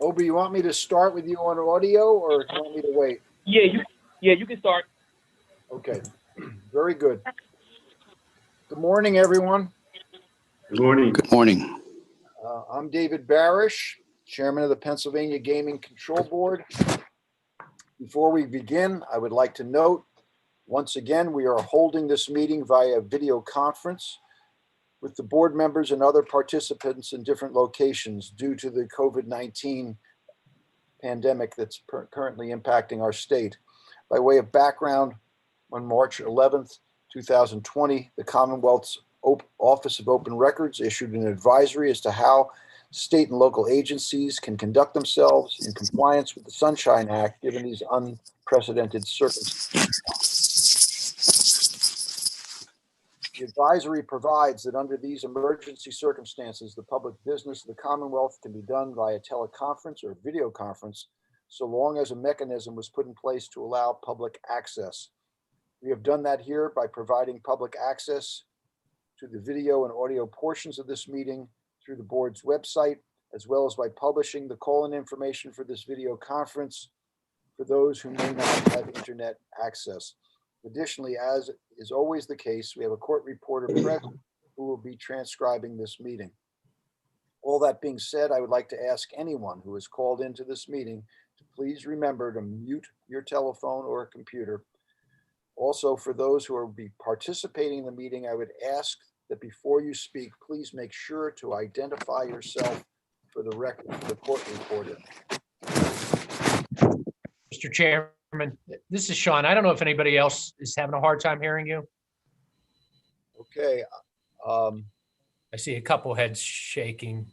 Obi, you want me to start with you on audio or do you want me to wait? You can start. Okay, very good. Good morning, everyone. Good morning. Good morning. I'm David Barish, Chairman of the Pennsylvania Gaming Control Board. Before we begin, I would like to note, once again, we are holding this meeting via video conference with the board members and other participants in different locations due to the COVID-19 pandemic that's currently impacting our state. By way of background, on March 11th, 2020, the Commonwealth's Office of Open Records issued an advisory as to how state and local agencies can conduct themselves in compliance with the Sunshine Act, given these unprecedented circumstances. The advisory provides that under these emergency circumstances, the public business of the Commonwealth can be done via teleconference or video conference, so long as a mechanism was put in place to allow public access. We have done that here by providing public access to the video and audio portions of this meeting through the board's website, as well as by publishing the call-in information for this video conference for those who may not have internet access. Additionally, as is always the case, we have a court reporter present who will be transcribing this meeting. All that being said, I would like to ask anyone who is called into this meeting to please remember to mute your telephone or computer. Also, for those who will be participating in the meeting, I would ask that before you speak, please make sure to identify yourself for the record for the court reporter. Mr. Chairman, this is Sean. I don't know if anybody else is having a hard time hearing you. Okay. I see a couple heads shaking.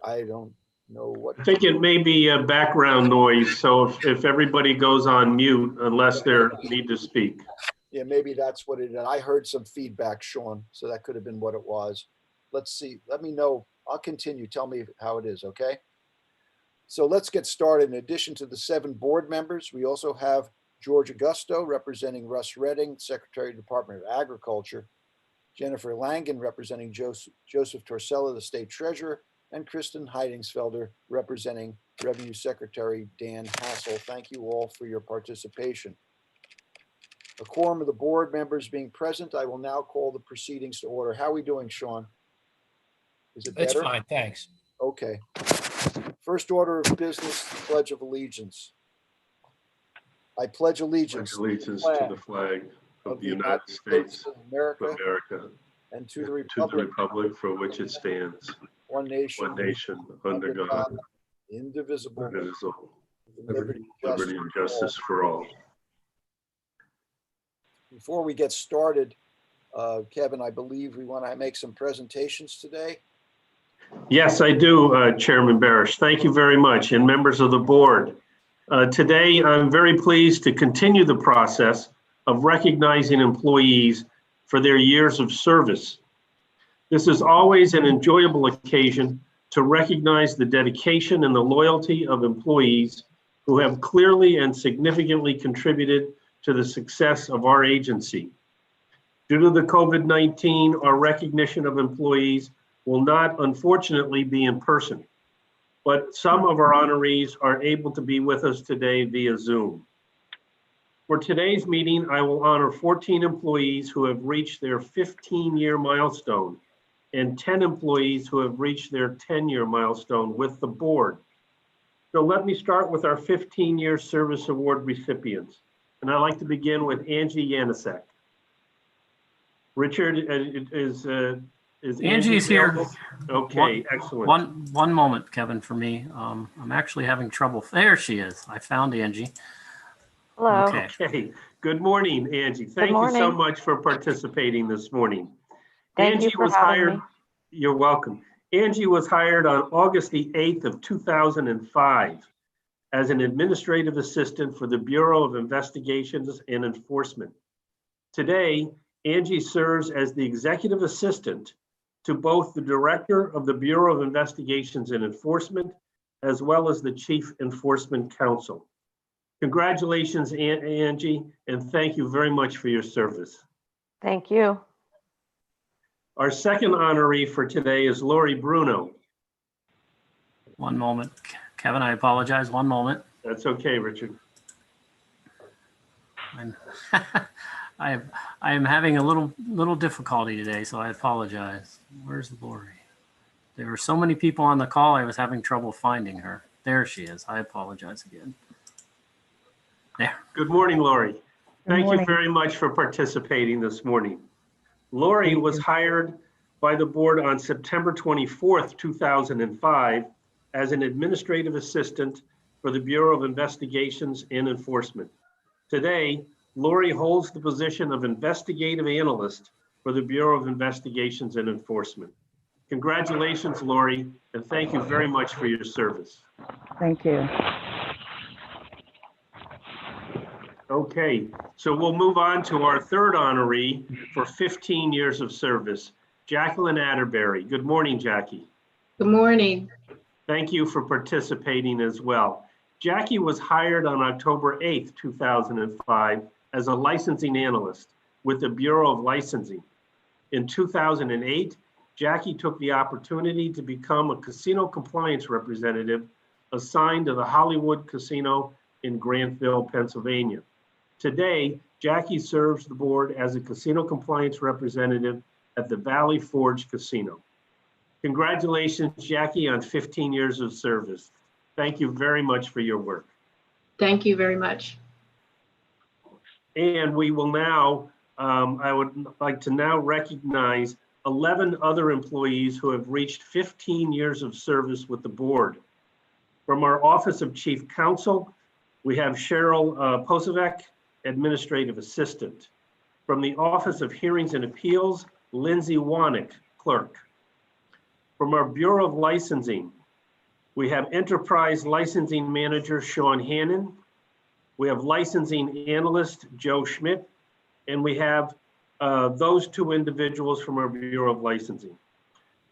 I don't know what. I think it may be a background noise, so if everybody goes on mute unless they need to speak. Yeah, maybe that's what it is. I heard some feedback, Sean, so that could have been what it was. Let's see. Let me know. I'll continue. Tell me how it is, okay? So let's get started. In addition to the 7 board members, we also have George Augusto representing Russ Redding, Secretary of the Department of Agriculture, Jennifer Langen representing Joseph Torcella, the State Treasurer, and Kristen Heidingsfelder representing Revenue Secretary Dan Hassel. Thank you all for your participation. A quorum of the board members being present, I will now call the proceedings to order. How are we doing, Sean? Is it better? It's fine, thanks. Okay. First order of business, Pledge of Allegiance. I pledge allegiance To the flag of the United States of America and to the republic for which it stands, one nation under God, indivisible, with liberty and justice for all. Before we get started, Kevin, I believe we want to make some presentations today. Yes, I do, Chairman Barish. Thank you very much, and members of the board. Today, I'm very pleased to continue the process of recognizing employees for their years of service. This is always an enjoyable occasion to recognize the dedication and the loyalty of employees who have clearly and significantly contributed to the success of our agency. Due to the COVID-19, our recognition of employees will not, unfortunately, be in person, but some of our honorees are able to be with us today via Zoom. For today's meeting, I will honor 14 employees who have reached their 15-year milestone and 10 employees who have reached their 10-year milestone with the board. So let me start with our 15-year service award recipients. And I'd like to begin with Angie Yanisek. Richard, is Angie's here. Okay, excellent. One moment, Kevin, for me. I'm actually having trouble. There she is. I found Angie. Hello. Okay. Good morning, Angie. Thank you so much for participating this morning. Thank you for having me. You're welcome. Angie was hired on August the 8th of 2005 as an administrative assistant for the Bureau of Investigations and Enforcement. Today, Angie serves as the executive assistant to both the director of the Bureau of Investigations and Enforcement, as well as the Chief Enforcement Counsel. Congratulations, Angie, and thank you very much for your service. Thank you. Our second honoree for today is Lori Bruno. One moment. Kevin, I apologize. One moment. That's okay, Richard. I'm I am having a little difficulty today, so I apologize. Where's Lori? There were so many people on the call, I was having trouble finding her. There she is. I apologize again. There. Good morning, Lori. Thank you morning. very much for participating this morning. Lori was hired by the board on September 24th, 2005 as an administrative assistant for the Bureau of Investigations and Enforcement. Today, Lori holds the position of investigative analyst for the Bureau of Investigations and Enforcement. Congratulations, Lori, and thank you very much for your service. Thank you. Okay, so we'll move on to our third honoree for 15 years of service, Jacqueline Atterbury. Good morning, Jackie. Good morning. Thank you for participating as well. Jackie was hired on October 8th, 2005 as a licensing analyst with the Bureau of Licensing. In 2008, Jackie took the opportunity to become a casino compliance representative assigned to the Hollywood Casino in Grantville, Pennsylvania. Today, Jackie serves the board as a casino compliance representative at the Valley Forge Casino. Congratulations, Jackie, on 15 years of service. Thank you very much for your work. Thank you very much. And we will now, I would like to now recognize 11 other employees who have reached 15 years of service with the board. From our Office of Chief Counsel, we have Cheryl Posevec, Administrative Assistant. From the Office of Hearings and Appeals, Lindsay Wanick, Clerk. From our Bureau of Licensing, we have Enterprise Licensing Manager Sean Hannon. We have Licensing Analyst Joe Schmidt, and we have those two individuals from our Bureau of Licensing.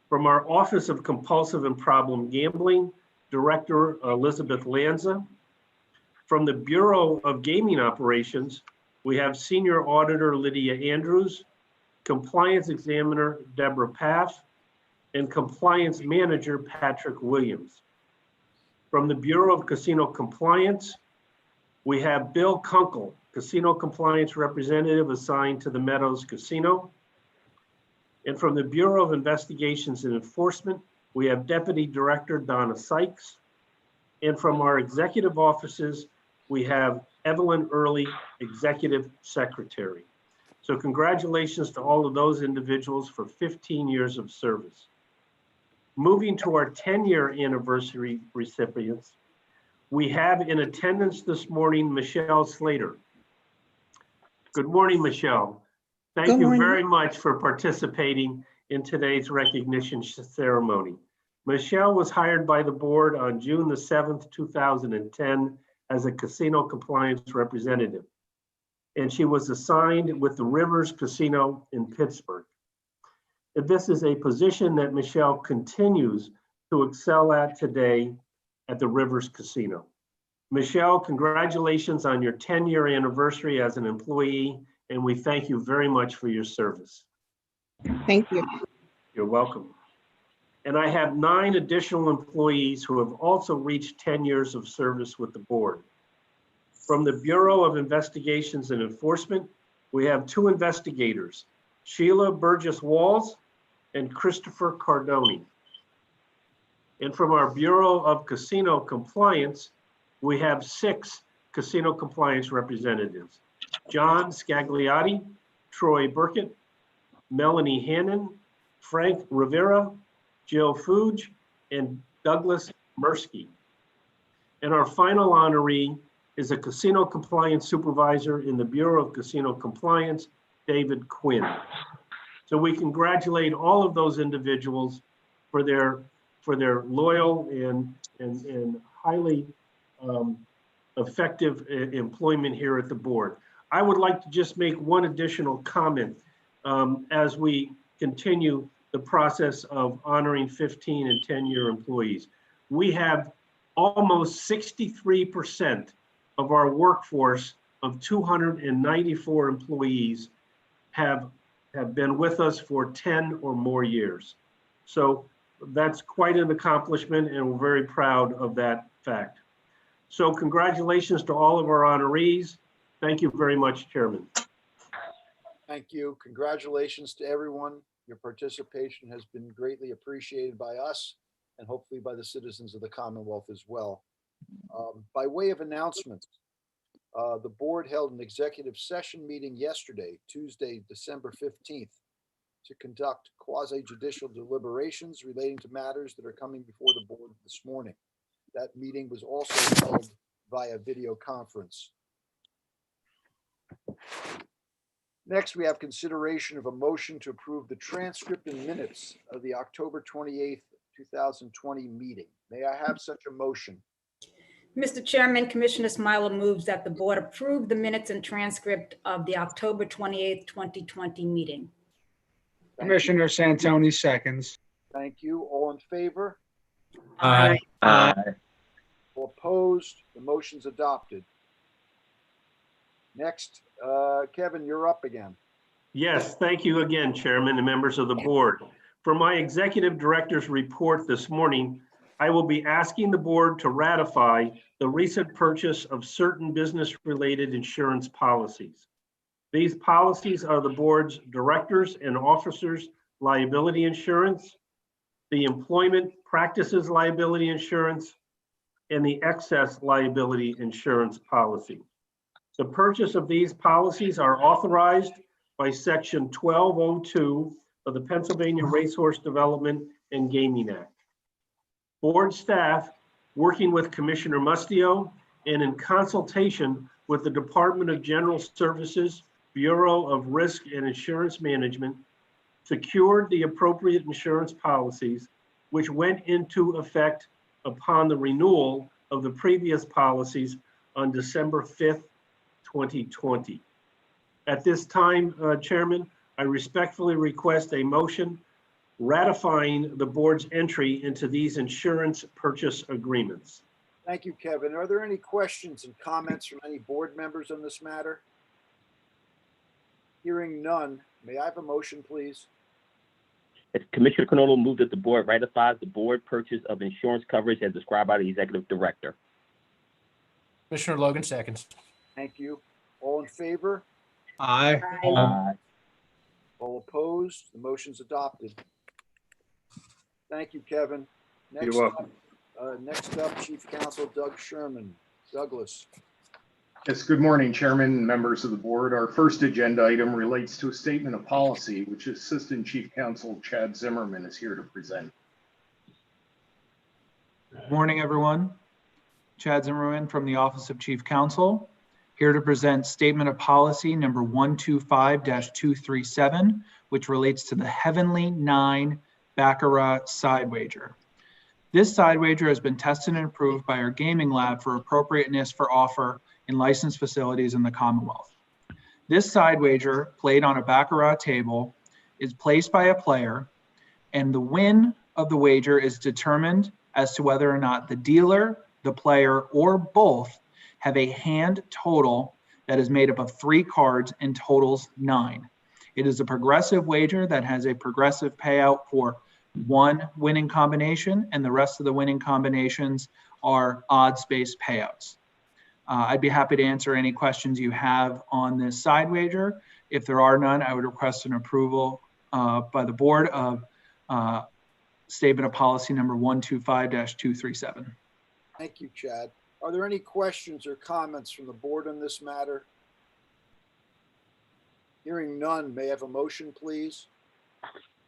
From our Office of Compulsive and Problem Gambling, Director Elizabeth Lanza. From the Bureau of Gaming Operations, we have Senior Auditor Lydia Andrews, Compliance Examiner Deborah Paff, and Compliance Manager Patrick Williams. From the Bureau of Casino Compliance, we have Bill Kunkel, Casino Compliance Representative assigned to the Meadows Casino. And from the Bureau of Investigations and Enforcement, we have Deputy Director Donna Sykes. And from our executive offices, we have Evelyn Early, Executive Secretary. So congratulations to all of those individuals for 15 years of service. Moving to our 10-year anniversary recipients, we have in attendance this morning, Michelle Slater. Good morning, Michelle. Thank you very much for participating in today's recognition ceremony. Michelle was hired by the board on June the 7th, 2010 as a casino compliance representative. And she was assigned with the Rivers Casino in Pittsburgh. This is a position that Michelle continues to excel at today at the Rivers Casino. Michelle, congratulations on your 10-year anniversary as an employee, and we thank you very much for your service. Thank you. You're welcome. And I have 9 additional employees who have also reached 10 years of service with the board. From the Bureau of Investigations and Enforcement, we have 2 investigators, Sheila Burgess-Walls and Christopher Cardoni. And from our Bureau of Casino Compliance, we have 6 casino compliance representatives, John Scagliotti, Troy Burkett, Melanie Hannon, Frank Rivera, Jill Fuge, and Douglas Mursky. And our final honoree is a casino compliance supervisor in the Bureau of Casino Compliance, David Quinn. So we congratulate all of those individuals for their loyal and highly effective employment here at the board. I would like to just make one additional comment as we continue the process of honoring 15 and 10-year employees. We have almost 63% of our workforce of 294 employees have been with us for 10 or more years. So That's quite an accomplishment, and we're very proud of that fact. So congratulations to all of our honorees. Thank you very much, Chairman. Thank you. Congratulations to everyone. Your participation has been greatly appreciated by us and hopefully by the citizens of the Commonwealth as well. By way of announcements, the board held an executive session meeting yesterday, Tuesday, December 15th, to conduct quasi-judicial deliberations relating to matters that are coming before the board this morning. That meeting was also held via video conference. Next, we have consideration of a motion to approve the transcript and minutes of the October 28th, 2020 meeting. May I have such a motion? Mr. Chairman, Commissioner Smiler moves that the board approve the minutes and transcript of the October 28th, 2020 meeting. Thank you. Commissioner Santoni seconds. Thank you. All in favor? Aye. All opposed? The motion's adopted. Next, Kevin, you're up again. Yes, thank you again, Chairman and members of the board. For my executive director's report this morning, I will be asking the board to ratify the recent purchase of certain business-related insurance policies. These policies are the board's directors and officers liability insurance, the employment practices liability insurance, and the excess liability insurance policy. The purchase of these policies are authorized by Section 1202 of the Pennsylvania Racehorse Development and Gaming Act. Board staff, working with Commissioner Mustio and in consultation with the Department of General Services, Bureau of Risk and Insurance Management, secured the appropriate insurance policies, which went into effect upon the renewal of the previous policies on December 5th, 2020. At this time, Chairman, I respectfully request a motion ratifying the board's entry into these insurance purchase agreements. Thank you, Kevin. Are there any questions and comments from any board members on this matter? Hearing none, may I have a motion, please? Commissioner Canolo moved that the board ratifies the board purchase of insurance coverage as described by the executive director. Commissioner Logan seconds. Thank you. All in favor? Aye. All opposed? The motion's adopted. Thank you, Kevin. You're welcome. Next up, Chief Counsel Doug Sherman. Douglas. Yes, good morning, Chairman and members of the board. Our first agenda item relates to a statement of policy, which Assistant Chief Counsel Chad Zimmerman is here to present. Good morning, everyone. Chad Zimmerman from the Office of Chief Counsel, here to present Statement of Policy number 125-237, which relates to the Heavenly 9 Baccarat side wager. This side wager has been tested and approved by our gaming lab for appropriateness for offer in licensed facilities in the Commonwealth. This side wager, played on a Baccarat table, is placed by a player, and the win of the wager is determined as to whether or not the dealer, the player, or both have a hand total that is made up of 3 cards and totals 9. It is a progressive wager that has a progressive payout for 1 winning combination, and the rest of the winning combinations are odds-based payouts. I'd be happy to answer any questions you have on this side wager. If there are none, I would request an approval by the board of Statement of Policy number 125-237. Thank you, Chad. Are there any questions or comments from the board on this matter? Hearing none, may I have a motion, please?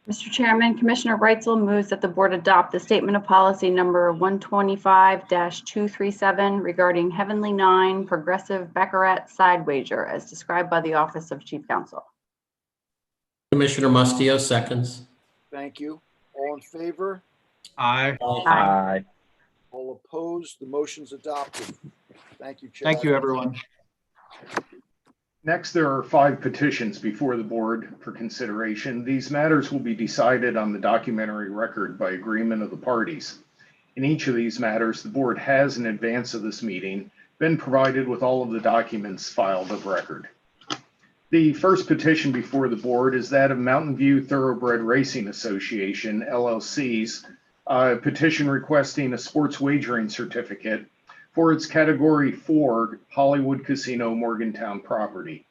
Mr. Chairman, Commissioner Reitzel moves that the board adopt the statement of policy number 125-237 regarding Heavenly 9 progressive Baccarat side wager as described by the Office of Chief Counsel. Commissioner Mustio seconds. Thank you. All in favor? Aye. Aye. All opposed? The motion's adopted. Thank you, Chad. Thank you, everyone. Next, there are 5 petitions before the board for consideration. These matters will be decided on the documentary record by agreement of the parties. In each of these matters, the board has, in advance of this meeting, been provided with all of the documents filed of record. The first petition before the board is that of Mountain View Thoroughbred Racing Association, LLC's petition requesting a sports wagering certificate for its Category 4 Hollywood Casino Morgantown property.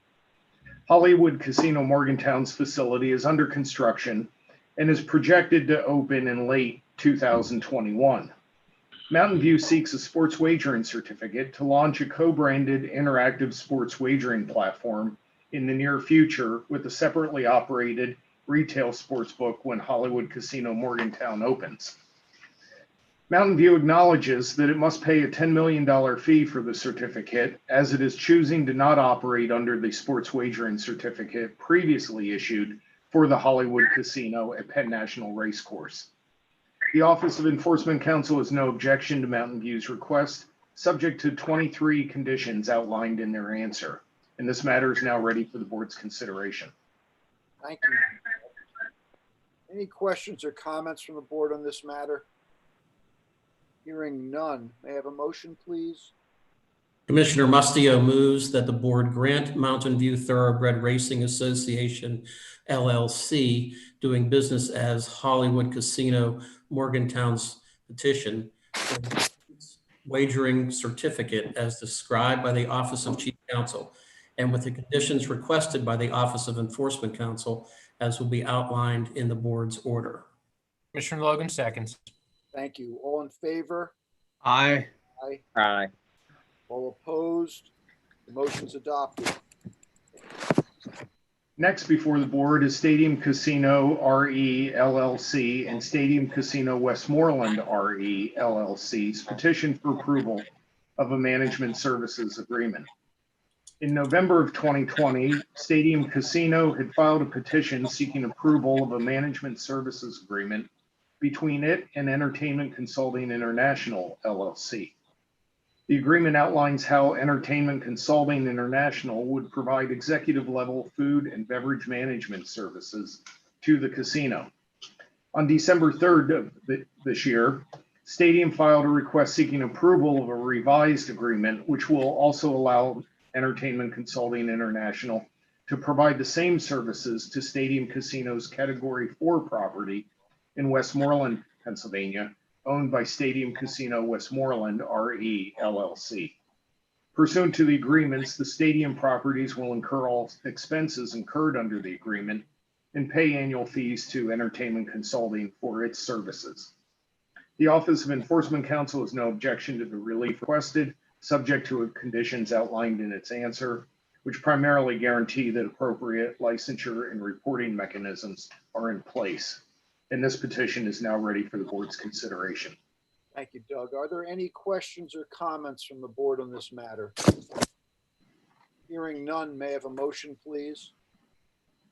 Hollywood Casino Morgantown's facility is under construction and is projected to open in late 2021. Mountain View seeks a sports wagering certificate to launch a co-branded interactive sports wagering platform in the near future with a separately operated retail sportsbook when Hollywood Casino Morgantown opens. Mountain View acknowledges that it must pay a $10 million fee for the certificate, as it is choosing to not operate under the sports wagering certificate previously issued for the Hollywood Casino at Penn National Racecourse. The Office of Enforcement Counsel has no objection to Mountain View's request, subject to 23 conditions outlined in their answer. And this matter is now ready for the board's consideration. Thank you. Any questions or comments from the board on this matter? Hearing none, may I have a motion, please? Commissioner Mustio moves that the board grant Mountain View Thoroughbred Racing Association, LLC, doing business as Hollywood Casino Morgantown's petition for wagering certificate as described by the Office of Chief Counsel, and with the conditions requested by the Office of Enforcement Counsel, as will be outlined in the board's order. Commissioner Logan seconds. Thank you. All in favor? Aye. Aye. Aye. All opposed? The motion's adopted. Next before the board is Stadium Casino RE LLC and Stadium Casino Westmoreland RE LLC's petition for approval of a management services agreement. In November of 2020, Stadium Casino had filed a petition seeking approval of a management services agreement between it and Entertainment Consulting International, LLC. The agreement outlines how Entertainment Consulting International would provide executive-level food and beverage management services to the casino. On December 3rd of this year, Stadium filed a request seeking approval of a revised agreement, which will also allow Entertainment Consulting International to provide the same services to Stadium Casino's Category 4 property in Westmoreland, Pennsylvania, owned by Stadium Casino Westmoreland RE LLC. Pursuant to the agreements, the stadium properties will incur all expenses incurred under the agreement and pay annual fees to Entertainment Consulting for its services. The Office of Enforcement Counsel has no objection to the relief requested, subject to conditions outlined in its answer, which primarily guarantee that appropriate licensure and reporting mechanisms are in place. And this petition is now ready for the board's consideration. Thank you, Doug. Are there any questions or comments from the board on this matter? Hearing none, may I have a motion, please?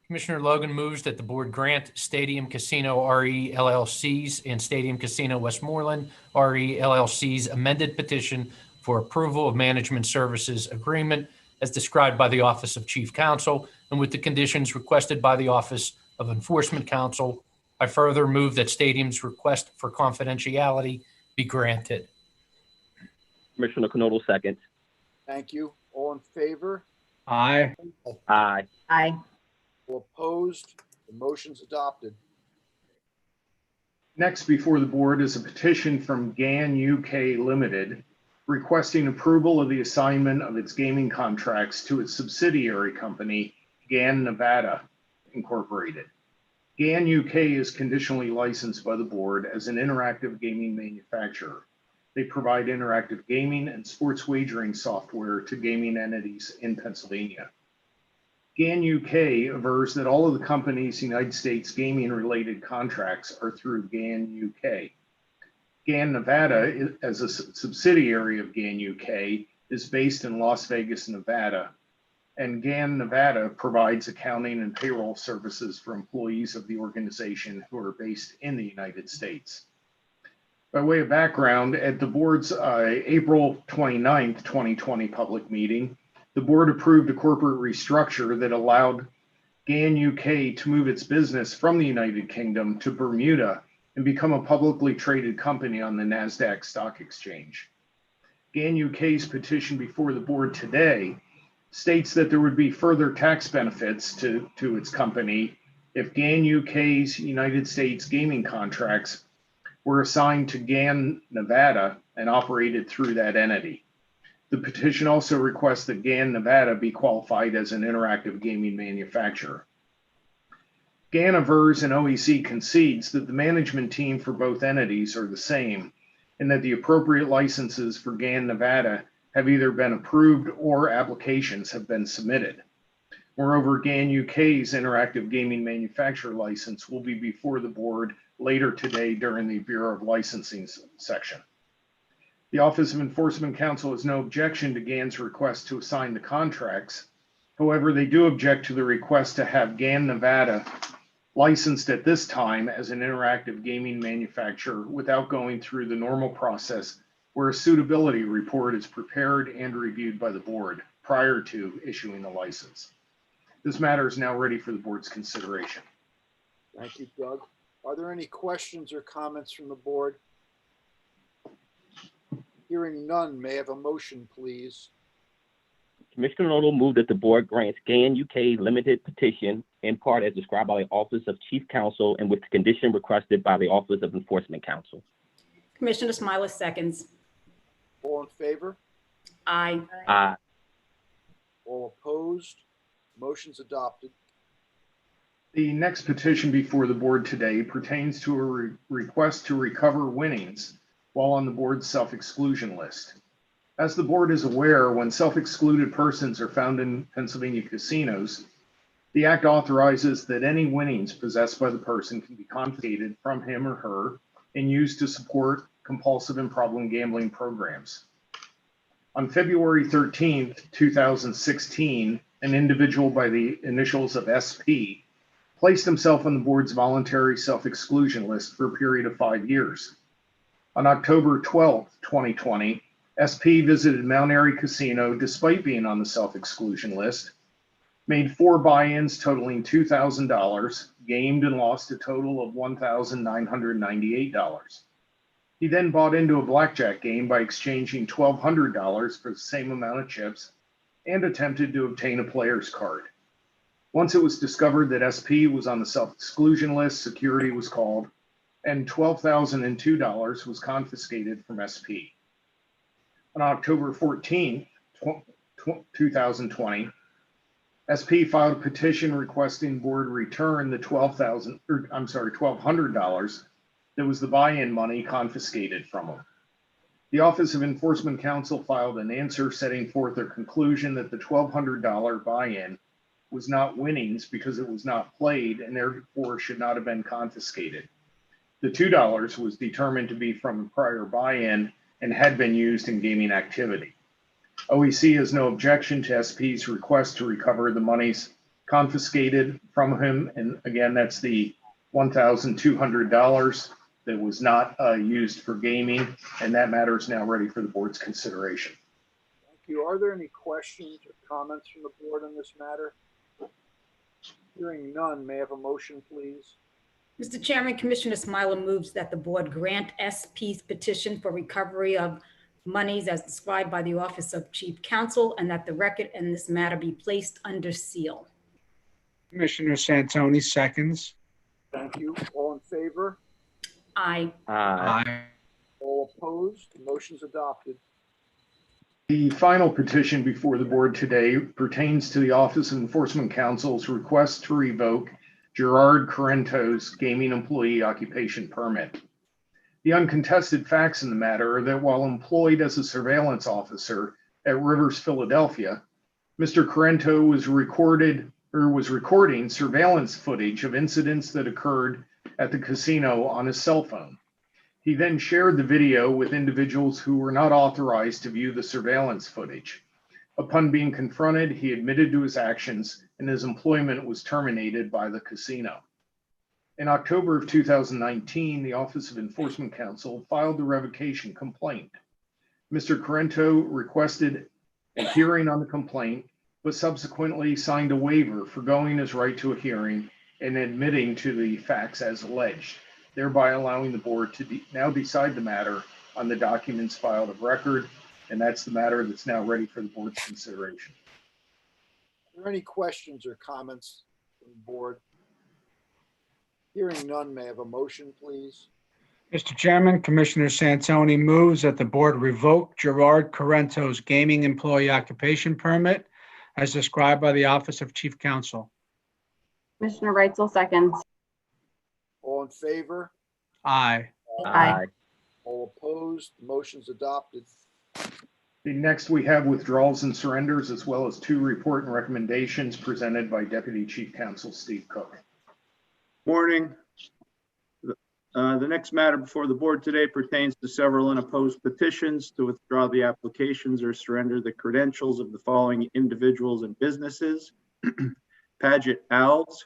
Commissioner Logan moves that the board grant Stadium Casino RE LLC's and Stadium Casino Westmoreland RE LLC's amended petition for approval of management services agreement as described by the Office of Chief Counsel and with the conditions requested by the Office of Enforcement Counsel. I further move that Stadium's request for confidentiality be granted. Commissioner Kernodle seconds. Thank you. All in favor? Aye. Aye. Aye. All opposed? The motion's adopted. Next before the board is a petition from GAN UK Limited requesting approval of the assignment of its gaming contracts to its subsidiary company, GAN Nevada Incorporated. GAN UK is conditionally licensed by the board as an interactive gaming manufacturer. They provide interactive gaming and sports wagering software to gaming entities in Pennsylvania. GAN UK avers that all of the company's United States gaming-related contracts are through GAN UK. GAN Nevada, as a subsidiary of GAN UK, is based in Las Vegas, Nevada, and GAN Nevada provides accounting and payroll services for employees of the organization who are based in the United States. By way of background, at the board's April 29th, 2020 public meeting, the board approved a corporate restructure that allowed GAN UK to move its business from the United Kingdom to Bermuda and become a publicly traded company on the NASDAQ stock exchange. GAN UK's petition before the board today states that there would be further tax benefits to its company if GAN UK's United States gaming contracts were assigned to GAN Nevada and operated through that entity. The petition also requests that GAN Nevada be qualified as an interactive gaming manufacturer. GAN avers and OEC concedes that the management team for both entities are the same and that the appropriate licenses for GAN Nevada have either been approved or applications have been submitted. Moreover, GAN UK's interactive gaming manufacturer license will be before the board later today during the Bureau of Licensing section. The Office of Enforcement Counsel has no objection to GAN's request to assign the contracts. However, they do object to the request to have GAN Nevada licensed at this time as an interactive gaming manufacturer without going through the normal process where a suitability report is prepared and reviewed by the board prior to issuing the license. This matter is now ready for the board's consideration. Thank you, Doug. Are there any questions or comments from the board? Hearing none, may I have a motion, please? Commissioner Arnold moved that the board grants GAN UK limited petition in part as described by the Office of Chief Counsel and with the condition requested by the Office of Enforcement Counsel. Commissioner Smiler seconds. All in favor? Aye. Aye. All opposed? Motion's adopted. The next petition before the board today pertains to a request to recover winnings while on the board's self-exclusion list. As the board is aware, when self-excluded persons are found in Pennsylvania casinos, the act authorizes that any winnings possessed by the person can be confiscated from him or her and used to support compulsive and problem gambling programs. On February 13th, 2016, an individual by the initials of SP placed himself on the board's voluntary self-exclusion list for a period of 5 years. On October 12th, 2020, SP visited Mount Airy Casino despite being on the self-exclusion list, made 4 buy-ins totaling $2,000, gamed and lost a total of $1,998. He then bought into a blackjack game by exchanging $1,200 for the same amount of chips and attempted to obtain a player's card. Once it was discovered that SP was on the self-exclusion list, security was called, and $12,002 was confiscated from SP. On October 14th, 2020, SP filed a petition requesting board return the $1,200 that was the buy-in money confiscated from him. The Office of Enforcement Counsel filed an answer setting forth their conclusion that the $1,200 buy-in was not winnings because it was not played and therefore should not have been confiscated. The $2 was determined to be from a prior buy-in and had been used in gaming activity. OEC has no objection to SP's request to recover the monies confiscated from him. And again, that's the $1,200 that was not used for gaming, and that matter is now ready for the board's consideration. Thank you. Are there any questions or comments from the board on this matter? Hearing none, may I have a motion, please? Mr. Chairman, Commissioner Smiler moves that the board grant SP's petition for recovery of monies as described by the Office of Chief Counsel and that the record in this matter be placed under seal. Commissioner Santoni seconds. Thank you. All in favor? Aye. Aye. All opposed? The motion's adopted. The final petition before the board today pertains to the Office of Enforcement Counsel's request to revoke Gerard Corento's gaming employee occupation permit. The uncontested facts in the matter are that while employed as a surveillance officer at Rivers, Philadelphia, Mr. Corento was recording surveillance footage of incidents that occurred at the casino on his cell phone. He then shared the video with individuals who were not authorized to view the surveillance footage. Upon being confronted, he admitted to his actions and his employment was terminated by the casino. In October of 2019, the Office of Enforcement Counsel filed the revocation complaint. Mr. Corento requested a hearing on the complaint, but subsequently signed a waiver forgoing his right to a hearing and admitting to the facts as alleged, thereby allowing the board to now decide the matter on the documents filed of record, and that's the matter that's now ready for the board's consideration. Are there any questions or comments from the board? Hearing none, may I have a motion, please? Mr. Chairman, Commissioner Santoni moves that the board revoke Gerard Corento's gaming employee occupation permit as described by the Office of Chief Counsel. Commissioner Reitzel seconds. All in favor? Aye. Aye. All opposed? The motion's adopted. Next, we have withdrawals and surrenders, as well as 2 report and recommendations presented by Deputy Chief Counsel Steve Cook. Morning. The next matter before the board today pertains to several unopposed petitions to withdraw the applications or surrender the credentials of the following individuals and businesses: Paget Alves,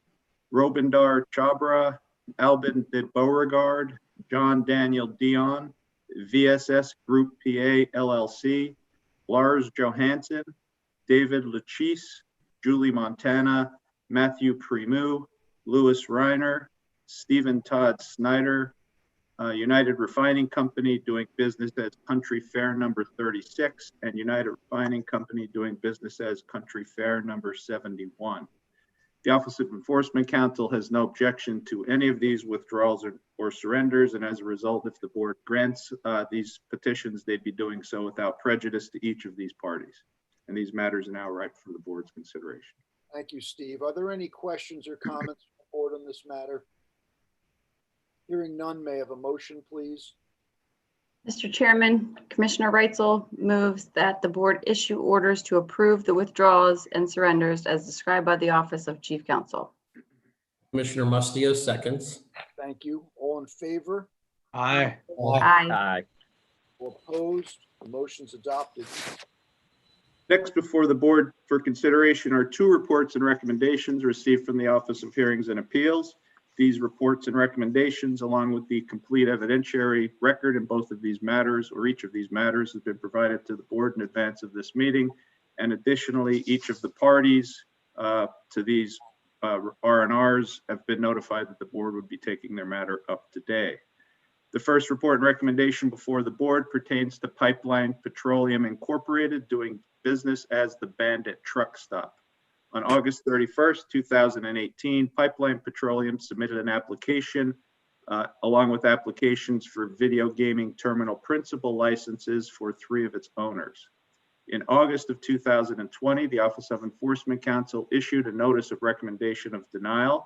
Robindar Chabra, Albin Beauregard, John Daniel Dion, VSS Group PA LLC, Lars Johansson, David Lachise, Julie Montana, Matthew Premu, Louis Reiner, Stephen Todd Snyder, United Refining Company doing business as Country Fair number 36, and United Refining Company doing business as Country Fair number 71. The Office of Enforcement Counsel has no objection to any of these withdrawals or surrenders, and as a result, if the board grants these petitions, they'd be doing so without prejudice to each of these parties. And these matters are now ripe for the board's consideration. Thank you, Steve. Are there any questions or comments from the board on this matter? Hearing none, may I have a motion, please? Mr. Chairman, Commissioner Reitzel moves that the board issue orders to approve the withdrawals and surrenders as described by the Office of Chief Counsel. Commissioner Mustio seconds. Thank you. All in favor? Aye. Aye. All opposed? The motion's adopted. Next before the board for consideration are 2 reports and recommendations received from the Office of Hearings and Appeals. These reports and recommendations, along with the complete evidentiary record in both of these matters, or each of these matters, has been provided to the board in advance of this meeting. And additionally, each of the parties to these R&Rs have been notified that the board would be taking their matter up today. The first report and recommendation before the board pertains to Pipeline Petroleum Incorporated doing business as the Bandit Truck Stop. On August 31st, 2018, Pipeline Petroleum submitted an application along with applications for video gaming terminal principal licenses for 3 of its owners. In August of 2020, the Office of Enforcement Counsel issued a notice of recommendation of denial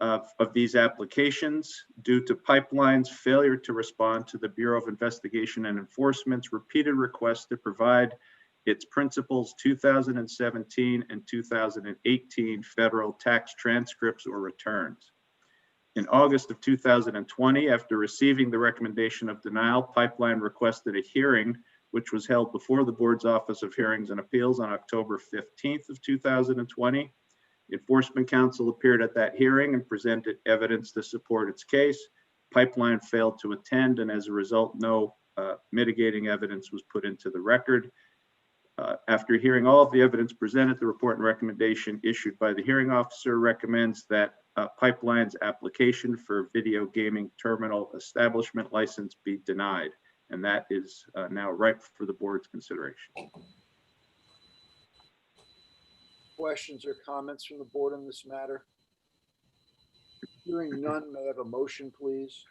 of these applications due to Pipeline's failure to respond to the Bureau of Investigation and Enforcement's repeated requests to provide its principals' 2017 and 2018 federal tax transcripts or returns. In August of 2020, after receiving the recommendation of denial, Pipeline requested a hearing, which was held before the board's Office of Hearings and Appeals on October 15th of 2020. The Enforcement Counsel appeared at that hearing and presented evidence to support its case. Pipeline failed to attend, and as a result, no mitigating evidence was put into the record. After hearing all of the evidence presented, the report and recommendation issued by the hearing officer recommends that Pipeline's application for video gaming terminal establishment license be denied. And that is now ripe for the board's consideration. Questions or comments from the board on this matter? Hearing none, may I have a motion, please?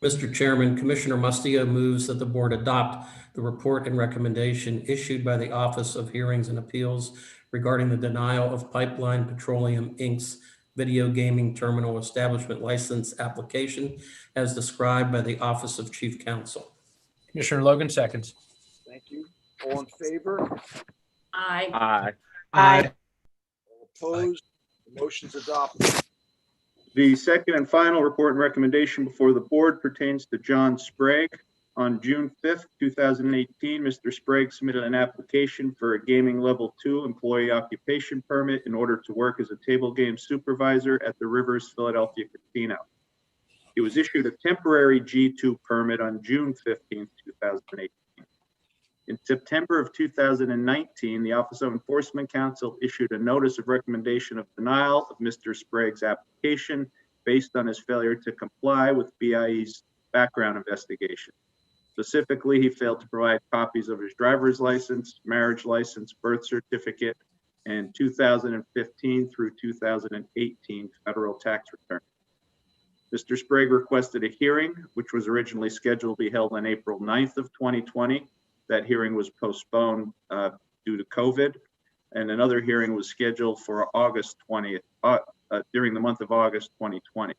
Mr. Chairman, Commissioner Mustio moves that the board adopt the report and recommendation issued by the Office of Hearings and Appeals regarding the denial of Pipeline Petroleum Inc.'s video gaming terminal establishment license application as described by the Office of Chief Counsel. Commissioner Logan seconds. Thank you. All in favor? Aye. Aye. Aye. All opposed? The motion's adopted. The second and final report and recommendation before the board pertains to John Sprague. On June 5th, 2018, Mr. Sprague submitted an application for a gaming level 2 employee occupation permit in order to work as a table game supervisor at the Rivers Philadelphia Casino. He was issued a temporary G2 permit on June 15th, 2018. In September of 2019, the Office of Enforcement Counsel issued a notice of recommendation of denial of Mr. Sprague's application based on his failure to comply with BIE's background investigation. Specifically, he failed to provide copies of his driver's license, marriage license, birth certificate, and 2015 through 2018 federal tax return. Mr. Sprague requested a hearing, which was originally scheduled to be held on April 9th of 2020. That hearing was postponed due to COVID, and another hearing was scheduled for August 20th, during the month of August 2020.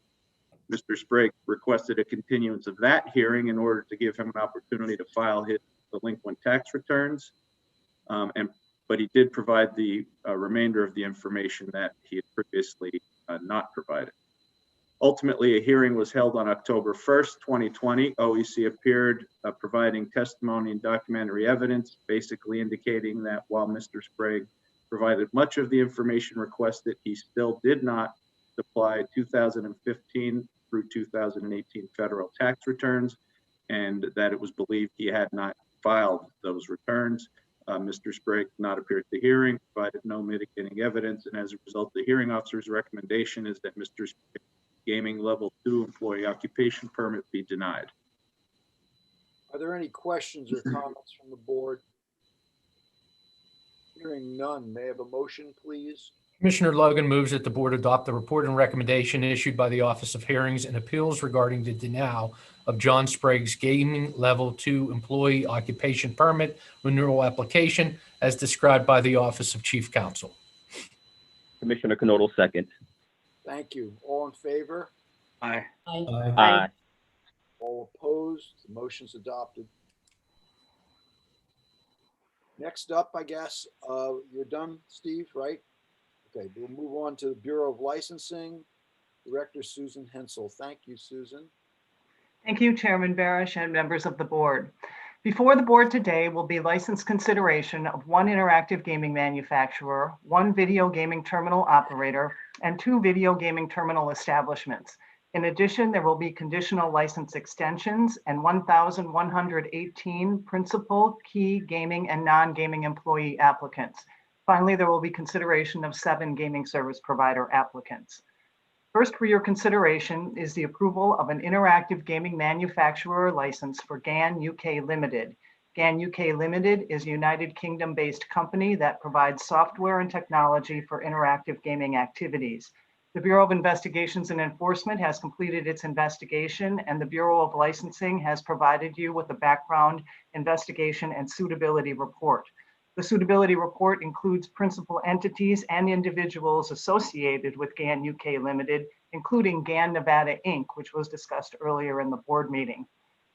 Mr. Sprague requested a continuance of that hearing in order to give him an opportunity to file his delinquent tax returns, but he did provide the remainder of the information that he had previously not provided. Ultimately, a hearing was held on October 1st, 2020. OEC appeared providing testimony and documentary evidence, basically indicating that while Mr. Sprague provided much of the information requested, he still did not supply 2015 through 2018 federal tax returns, and that it was believed he had not filed those returns. Mr. Sprague did not appear at the hearing, provided no mitigating evidence, and as a result, the hearing officer's recommendation is that Mr. Sprague Gaming Level 2 employee occupation permit be denied. Are there any questions or comments from the board? Hearing none, may I have a motion, please? Commissioner Logan moves that the board adopt the report and recommendation issued by the Office of Hearings and Appeals regarding the denial of John Sprague's Gaming Level 2 employee occupation permit renewal application as described by the Office of Chief Counsel. Commissioner Kernodle seconds. Thank you. All in favor? Aye. Aye. All opposed? The motion's adopted. Next up, I guess, you're done, Steve, right? Okay, we'll move on to the Bureau of Licensing. Director Susan Hensel. Thank you, Susan. Thank you, Chairman Barish and members of the board. Before the board today will be license consideration of one interactive gaming manufacturer, one video gaming terminal operator, and two video gaming terminal establishments. In addition, there will be conditional license extensions and 1,118 principal, key, gaming, and non-gaming employee applicants. Finally, there will be consideration of 7 gaming service provider applicants. First for your consideration is the approval of an interactive gaming manufacturer license for GAN UK Limited. GAN UK Limited is a United Kingdom-based company that provides software and technology for interactive gaming activities. The Bureau of Investigations and Enforcement has completed its investigation, and the Bureau of Licensing has provided you with a background investigation and suitability report. The suitability report includes principal entities and individuals associated with GAN UK Limited, including GAN Nevada Inc., which was discussed earlier in the board meeting.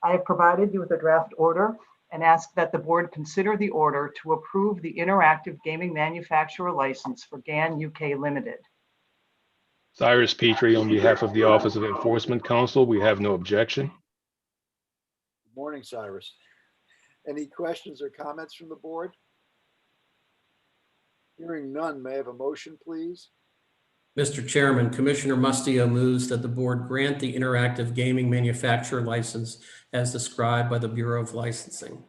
I have provided you with a draft order and ask that the board consider the order to approve the interactive gaming manufacturer license for GAN UK Limited. Cyrus Petrie, on behalf of the Office of Enforcement Counsel, we have no objection. Good morning, Cyrus. Any questions or comments from the board? Hearing none, may I have a motion, please? Mr. Chairman, Commissioner Mustio moves that the board grant the interactive gaming manufacturer license as described by the Bureau of Licensing.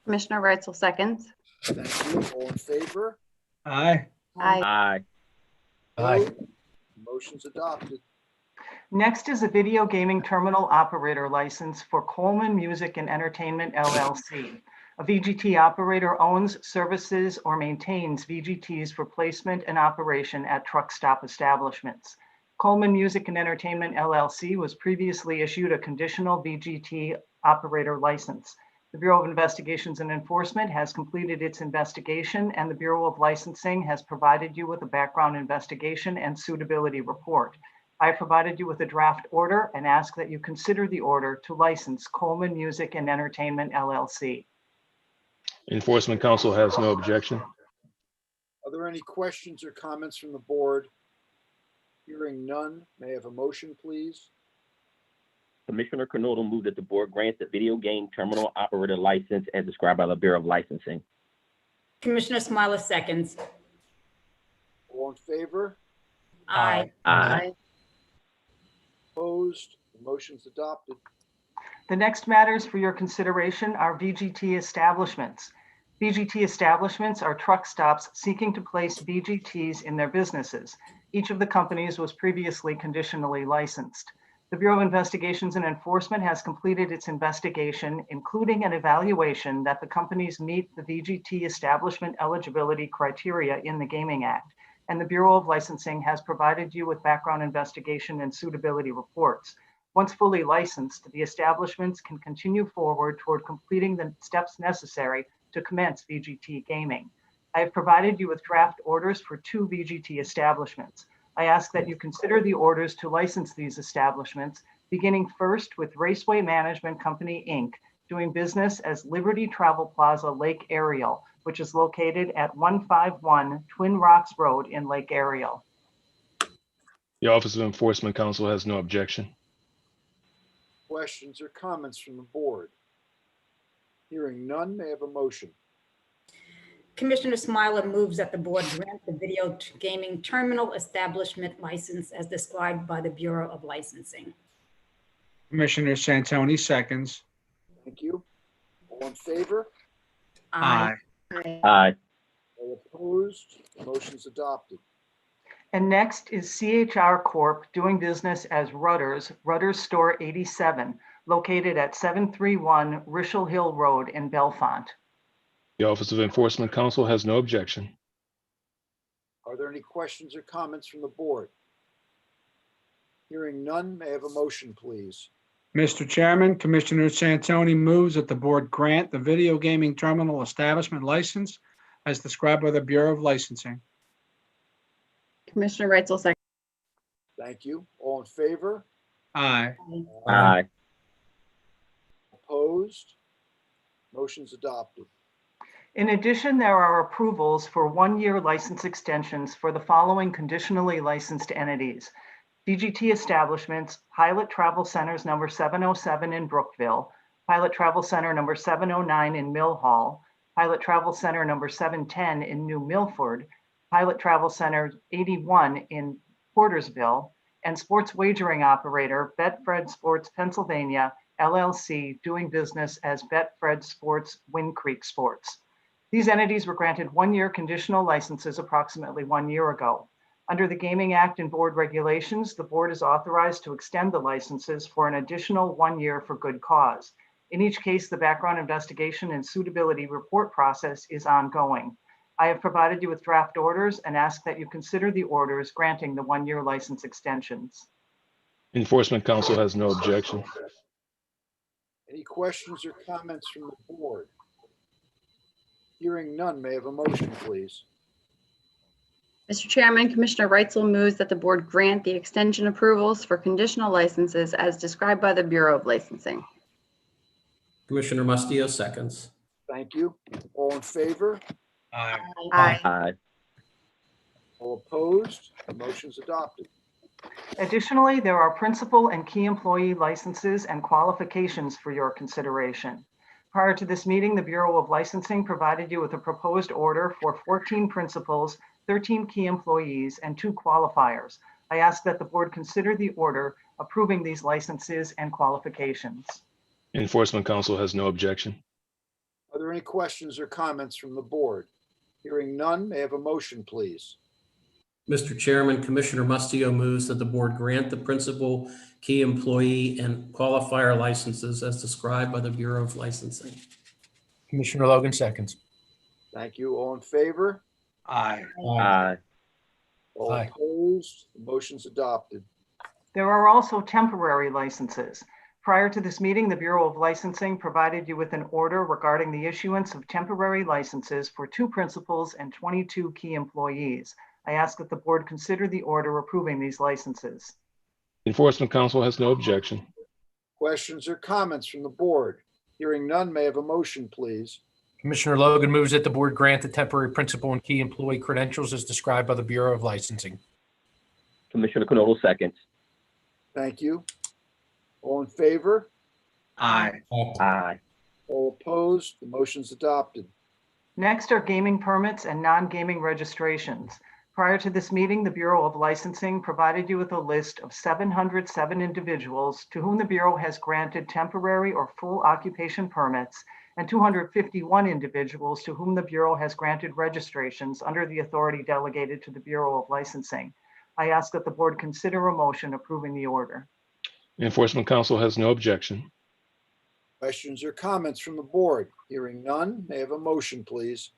Commissioner Reitzel seconds. Thank you. All in favor? Aye. Aye. Aye. Aye. Motion's adopted. Next is a video gaming terminal operator license for Coleman Music and Entertainment LLC. A VGT operator owns, services, or maintains VGTs for placement and operation at truck stop establishments. Coleman Music and Entertainment LLC was previously issued a conditional VGT operator license. The Bureau of Investigations and Enforcement has completed its investigation, and the Bureau of Licensing has provided you with a background investigation and suitability report. I provided you with a draft order and ask that you consider the order to license Coleman Music and Entertainment LLC. Enforcement Counsel has no objection. Are there any questions or comments from the board? Hearing none, may I have a motion, please? Commissioner Kernodle moved that the board grant the video game terminal operator license as described by the Bureau of Licensing. Commissioner Smiler seconds. All in favor? Aye. Aye. Opposed? The motion's adopted. The next matters for your consideration are VGT establishments. VGT establishments are truck stops seeking to place VGTs in their businesses. Each of the companies was previously conditionally licensed. The Bureau of Investigations and Enforcement has completed its investigation, including an evaluation that the companies meet the VGT establishment eligibility criteria in the Gaming Act, and the Bureau of Licensing has provided you with background investigation and suitability reports. Once fully licensed, the establishments can continue forward toward completing the steps necessary to commence VGT gaming. I have provided you with draft orders for 2 VGT establishments. I ask that you consider the orders to license these establishments, beginning first with Raceway Management Company, Inc., doing business as Liberty Travel Plaza Lake Ariel, which is located at 151 Twin Rocks Road in Lake Ariel. The Office of Enforcement Counsel has no objection. Questions or comments from the board? Hearing none, may I have a motion? Commissioner Smiler moves that the board grant the video gaming terminal establishment license as described by the Bureau of Licensing. Commissioner Santoni seconds. Thank you. All in favor? Aye. Aye. All opposed? The motion is adopted. And next is CHR Corp. Doing business as Rudders Store 87, located at 731 Rishel Hill Road in Bellefonte. The Office of Enforcement Counsel has no objection. Are there any questions or comments from the board? Hearing none, may I have a motion, please? Mr. Chairman, Commissioner Santoni moves that the board grant the video gaming terminal establishment license as described by the Bureau of Licensing. Commissioner Reitzel, second. Thank you. All in favor? Aye. Aye. Opposed? Motion's adopted. In addition, there are approvals for 1-year license extensions for the following conditionally licensed entities: VGT establishments, Pilot Travel Centers number 707 in Brookville, Pilot Travel Center number 709 in Mill Hall, Pilot Travel Center number 710 in New Milford, Pilot Travel Center 81 in Portersville, and sports wagering operator Betfred Sports Pennsylvania, LLC, doing business as Betfred Sports Wind Creek Sports. These entities were granted 1-year conditional licenses approximately 1 year ago. Under the Gaming Act and board regulations, the board is authorized to extend the licenses for an additional 1 year for good cause. In each case, the background investigation and suitability report process is ongoing. I have provided you with draft orders and ask that you consider the orders granting the 1-year license extensions. Enforcement Counsel has no objection. Any questions or comments from the board? Hearing none, may I have a motion, please? Mr. Chairman, Commissioner Reitzel moves that the board grant the extension approvals for conditional licenses as described by the Bureau of Licensing. Commissioner Mustillo seconds. Thank you. All in favor? Aye. Aye. Aye. All opposed? The motion's adopted. Additionally, there are principal and key employee licenses and qualifications for your consideration. Prior to this meeting, the Bureau of Licensing provided you with a proposed order for 14 principals, 13 key employees, and 2 qualifiers. I ask that the board consider the order approving these licenses and qualifications. Enforcement Counsel has no objection. Are there any questions or comments from the board? Hearing none, may I have a motion, please? Mr. Chairman, Commissioner Mustillo moves that the board grant the principal, key employee, and qualifier licenses as described by the Bureau of Licensing. Commissioner Logan seconds. Thank you. All in favor? Aye. Aye. All Aye. opposed? The motion's adopted. There are also temporary licenses. Prior to this meeting, the Bureau of Licensing provided you with an order regarding the issuance of temporary licenses for 2 principals and 22 key employees. I ask that the board consider the order approving these licenses. Enforcement Counsel has no objection. Questions or comments from the board? Hearing none, may I have a motion, please? Commissioner Logan moves that the board grant the temporary principal and key employee credentials as described by the Bureau of Licensing. Commissioner Kernodle seconds. Thank you. All in favor? Aye. Aye. All opposed? The motion's adopted. Next are gaming permits and non-gaming registrations. Prior to this meeting, the Bureau of Licensing provided you with a list of 707 individuals to whom the Bureau has granted temporary or full occupation permits and 251 individuals to whom the Bureau has granted registrations under the authority delegated to the Bureau of Licensing. I ask that the board consider a motion approving the order. Enforcement Council has no objection. Questions or comments from the board? Hearing none, may I have a motion, please?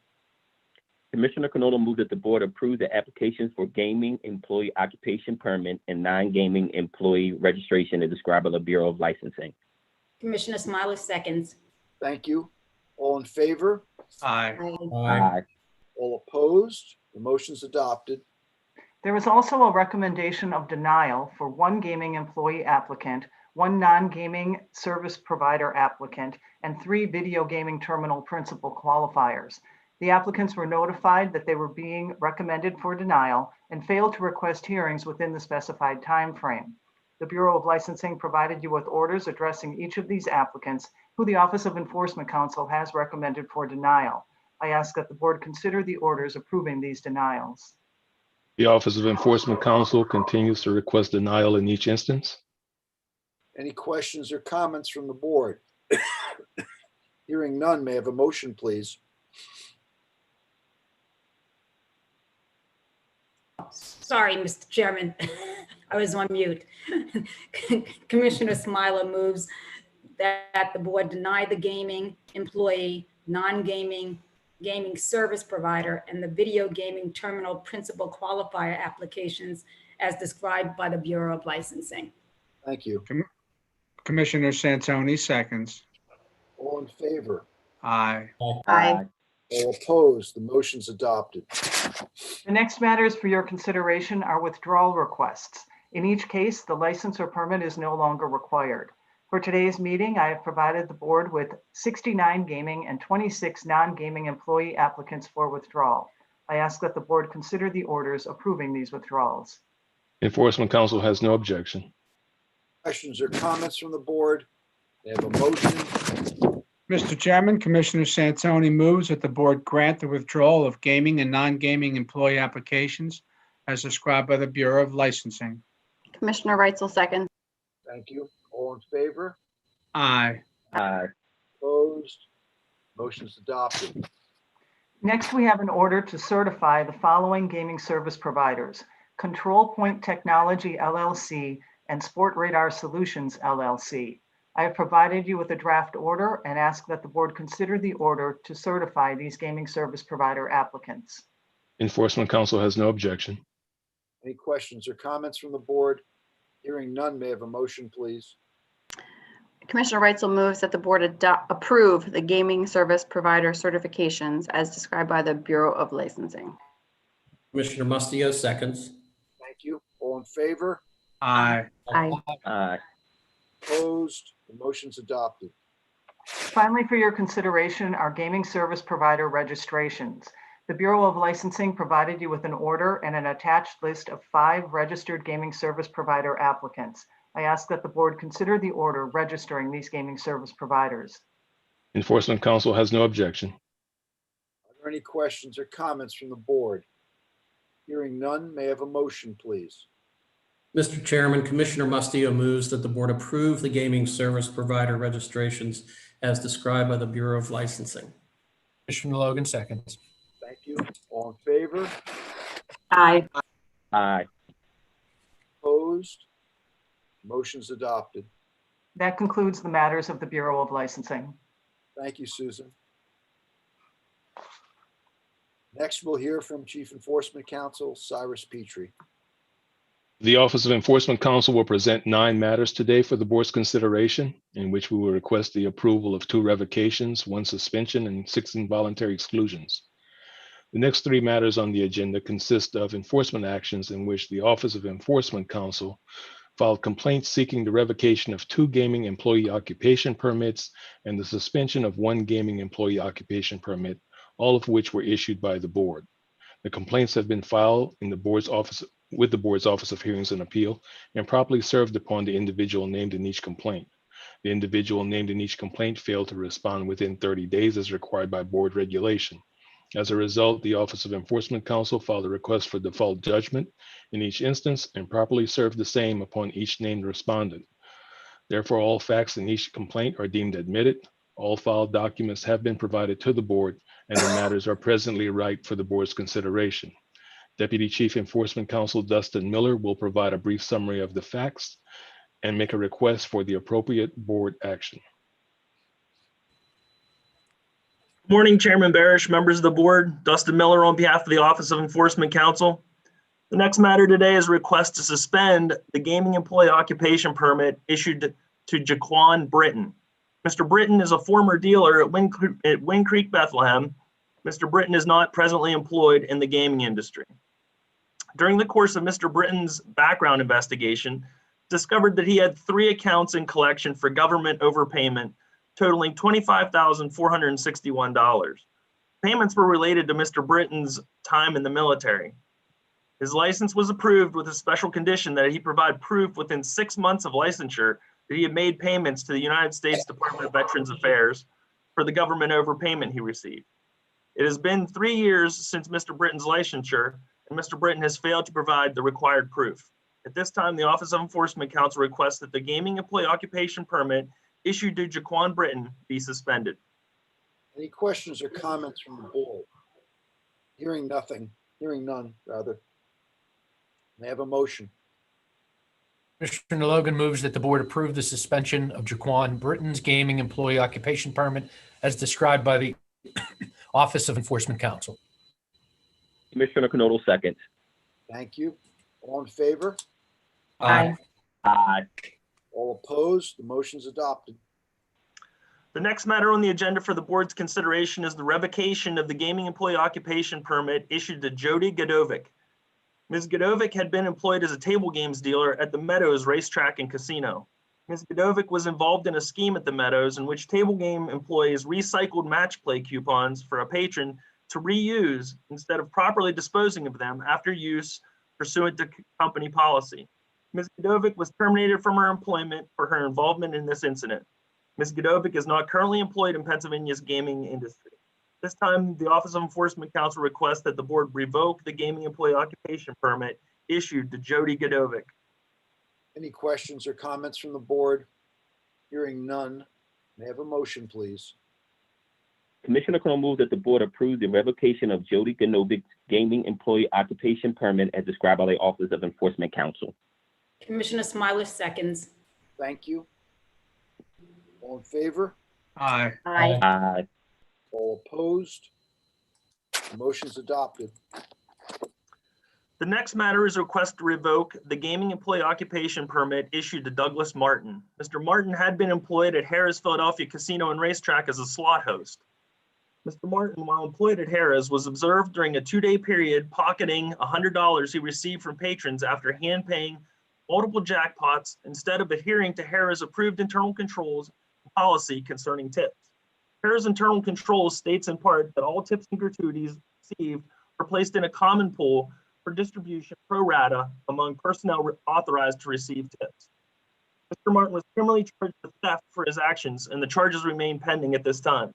Commissioner Canola moves that the board approve the applications for gaming employee occupation permit and non-gaming employee registration as described by the Bureau of Licensing. Commissioner Smiley seconds. Thank you. All in favor? Aye. Aye. All opposed? The motion's adopted. There is also a recommendation of denial for one gaming employee applicant, one non-gaming service provider applicant, and 3 video gaming terminal principal qualifiers. The applicants were notified that they were being recommended for denial and failed to request hearings within the specified timeframe. The Bureau of Licensing provided you with orders addressing each of these applicants, who the Office of Enforcement Counsel has recommended for denial. I ask that the board consider the orders approving these denials. The Office of Enforcement Counsel continues to request denial in each instance. Any questions or comments from the board? Hearing none, may I have a motion, please? Sorry, Mr. Chairman. I was on mute. Commissioner Smiler moves that the board deny the gaming employee, non-gaming gaming service provider, and the video gaming terminal principal qualifier applications as described by the Bureau of Licensing. Thank you. Commissioner Santoni seconds. All in favor? Aye. Aye. All opposed? The motion's adopted. The next matters for your consideration are withdrawal requests. In each case, the license or permit is no longer required. For today's meeting, I have provided the board with 69 gaming and 26 non-gaming employee applicants for withdrawal. I ask that the board consider the orders approving these withdrawals. Enforcement Council has no objection. Questions or comments from the board? They have a motion. Mr. Chairman, Commissioner Santoni moves that the board grant the withdrawal of gaming and non-gaming employee applications as described by the Bureau of Licensing. Commissioner Reitzel seconds. Thank you. All in favor? Aye. Aye. Opposed? Motion's adopted. Next, we have an order to certify the following gaming service providers: Control Point Technology LLC and Sport Radar Solutions LLC. I have provided you with a draft order and ask that the board consider the order to certify these gaming service provider applicants. Enforcement Council has no objection. Any questions or comments from the board? Hearing none, may I have a motion, please? Commissioner Reitzel moves that the board approve the gaming service provider certifications as described by the Bureau of Licensing. Commissioner Mustio seconds. Thank you. All in favor? Aye. Aye. Aye. Opposed? The motion's adopted. Finally, for your consideration are gaming service provider registrations. The Bureau of Licensing provided you with an order and an attached list of 5 registered gaming service provider applicants. I ask that the board consider the order registering these gaming service providers. Enforcement Council has no objection. Are there any questions or comments from the board? Hearing none, may I have a motion, please? Mr. Chairman, Commissioner Mustio moves that the board approve the gaming service provider registrations as described by the Bureau of Licensing. Commissioner Logan seconds. Thank you. All in favor? Aye. Aye. Opposed? Motion's adopted. That concludes the matters of the Bureau of Licensing. Thank you, Susan. Next, we'll hear from Chief Enforcement Counsel Cyrus Petrie. The Office of Enforcement Counsel will present 9 matters today for the board's consideration, in which we will request the approval of 2 revocations, 1 suspension, and 6 involuntary exclusions. The next 3 matters on the agenda consist of enforcement actions in which the Office of Enforcement Counsel filed complaints seeking the revocation of 2 gaming employee occupation permits and the suspension of 1 gaming employee occupation permit, all of which were issued by the board. The complaints have been filed in the board's office with the board's Office of Hearings and Appeal and properly served upon the individual named in each complaint. The individual named in each complaint failed to respond within 30 days as required by board regulation. As a result, the Office of Enforcement Counsel filed a request for default judgment in each instance and properly served the same upon each named respondent. Therefore, all facts in each complaint are deemed admitted. All filed documents have been provided to the board, and the matters are presently ripe for the board's consideration. Deputy Chief Enforcement Counsel Dustin Miller will provide a brief summary of the facts. and make a request for the appropriate board action. Morning, Chairman Barish, members of the board. Dustin Miller on behalf of the Office of Enforcement Counsel. The next matter today is a request to suspend the gaming employee occupation permit issued to Jaquan Britton. Mr. Britton is a former dealer at Wind Creek, Bethlehem. Mr. Britton is not presently employed in the gaming industry. During the course of Mr. Britton's background investigation, discovered that he had 3 accounts in collection for government overpayment totaling $25,461. Payments were related to Mr. Britton's time in the military. His license was approved with a special condition that he provide proof within 6 months of licensure that he had made payments to the United States Department of Veterans Affairs for the government overpayment he received. It has been 3 years since Mr. Britton's licensure, and Mr. Britton has failed to provide the required proof. At this time, the Office of Enforcement Counsel requests that the gaming employee occupation permit issued to Jaquan Britton be suspended. Any questions or comments from the board? Hearing none, rather. May I have a motion? Commissioner Logan moves that the board approve the suspension of Jaquan Britton's gaming employee occupation permit as described by the Office of Enforcement Counsel. Commissioner Kernodle seconds. Thank you. All in favor? Aye. Aye. All opposed? The motion's adopted. The next matter on the agenda for the board's consideration is the revocation of the gaming employee occupation permit issued to Jody Godovic. Ms. Godovic had been employed as a table games dealer at the Meadows Racetrack and Casino. Ms. Godovic was involved in a scheme at the Meadows in which table game employees recycled match play coupons for a patron to reuse instead of properly disposing of them after use pursuant to company policy. Ms. Godovic was terminated from her employment for her involvement in this incident. Ms. Godovic is not currently employed in Pennsylvania's gaming industry. This time, the Office of Enforcement Counsel requests that the board revoke the gaming employee occupation permit issued to Jody Godovic. Any questions or comments from the board? Hearing none. May I have a motion, please? Commissioner Kernodle moves that the board approve the revocation of Jody Gonovic's gaming employee occupation permit as described by the Office of Enforcement Counsel. Commissioner Smiler seconds. Thank you. All in favor? Aye. Aye. Aye. All opposed? The motion's adopted. The next matter is a request to revoke the gaming employee occupation permit issued to Douglas Martin. Mr. Martin had been employed at Harrah's Philadelphia Casino and Racetrack as a slot host. Mr. Martin, while employed at Harrah's, was observed during a 2-day period pocketing $100 he received from patrons after hand paying multiple jackpots instead of adhering to Harrah's approved internal controls policy concerning tips. Harrah's internal controls states in part that all tips and gratuities received are placed in a common pool for distribution pro rata among personnel authorized to receive tips. Mr. Martin was criminally charged with theft for his actions, and the charges remain pending at this time.